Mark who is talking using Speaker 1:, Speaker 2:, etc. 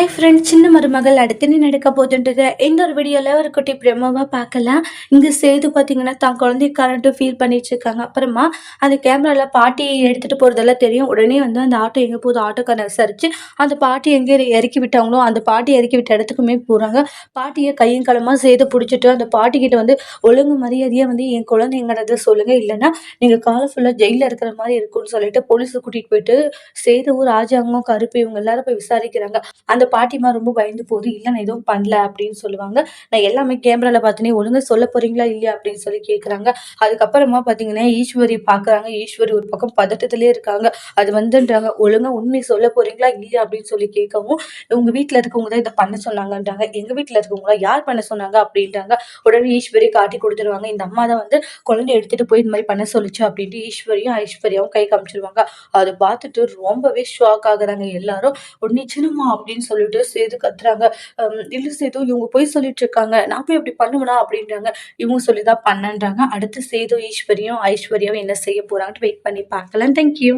Speaker 1: Hi friends, சின்ன மருமகள் அடுத்து என்ன நடக்க போகுதுன்றது இந்த ஒரு வீடியோவில் ஒரு குட்டி பிரமோவாக பார்க்கலாம். இங்கே சேது பார்த்தீங்கன்னா தான் குழந்தைக்காரன்ட்டு ஃபீல் பண்ணிட்டு இருக்காங்க. அப்புறமா அந்த கேமராவில் பாட்டி எடுத்துகிட்டு போகிறதெல்லாம் தெரியும். உடனே வந்து அந்த ஆட்டோ எங்கே போகுது ஆட்டோக்காரனை விசாரித்து அந்த பாட்டி எங்கே இறக்கி விட்டாங்களோ அந்த பாட்டி இறக்கி விட்ட இடத்துக்குமே போகிறாங்க. பாட்டியை கையும் களமாக சேது பிடிச்சிட்டு அந்த பாட்டிக்கிட்ட வந்து ஒழுங்கு மரியாதையாக வந்து என் குழந்தைங்கிறத சொல்லுங்கள், இல்லைன்னா நீங்கள் காலம் ஃபுல்லாக ஜெயிலில் இருக்கிற மாதிரி இருக்கும்னு சொல்லிட்டு போலீஸை கூட்டிகிட்டு போயிட்டு சேதுவும் ராஜாங்கம் கருப்பு இவங்க எல்லாரும் போய் விசாரிக்கிறாங்க. அந்த பாட்டிமா ரொம்ப பயந்து போகுது. இல்ல நான் எதுவும் பண்ணல அப்படின்னு சொல்லுவாங்க. நான் எல்லாமே கேமரால பார்த்தேனே, ஒழுங்கா சொல்ல போறீங்களா இல்லையா அப்படின்னு சொல்லி கேட்குறாங்க. அதுக்கப்புறமா பார்த்தீங்கன்னா ஈஸ்வரி பார்க்குறாங்க. ஈஸ்வரி ஒரு பக்கம் பதட்டத்திலேயே இருக்காங்க. அது வந்துன்றாங்க, ஒழுங்கா உண்மையை சொல்ல போறீங்களா இல்லையா அப்படின்னு சொல்லி கேட்கவும், உங்க வீட்ல இருக்கவங்க தான் இதை பண்ண சொன்னாங்கன்றாங்க. எங்க வீட்ல இருக்கவங்களா யார் பண்ண சொன்னாங்க அப்படின்றாங்க. உடனே ஈஸ்வரி காட்டி கொடுத்துருவாங்க. இந்த அம்மா தான் வந்து குழந்தைய எடுத்துட்டு போய் இந்த மாதிரி பண்ண சொல்லிச்சு அப்படின்ட்டு ஈஸ்வரியும் ஐஸ்வர்யாவும் கை காமிச்சிருவாங்க. அதை பார்த்துட்டு ரொம்பவே ஷாக் ஆகுறாங்க எல்லாரும். உடனே சின்னம்மா அப்படின்னு சொல்லிட்டு சேது கத்துறாங்க. இல்ல சேது, இவங்க போய் சொல்லிட்டு இருக்காங்க, நான் போய் அப்படி பண்ணுவேனா அப்படின்றாங்க. இவங்க சொல்லிதான் பண்ணன்றாங்க. அடுத்து சேது ஈஸ்வரியும் ஐஸ்வர்யாவும் என்ன செய்ய போறாங்கன்னு வெயிட் பண்ணி பார்க்கலாம். தேங்க்யூ.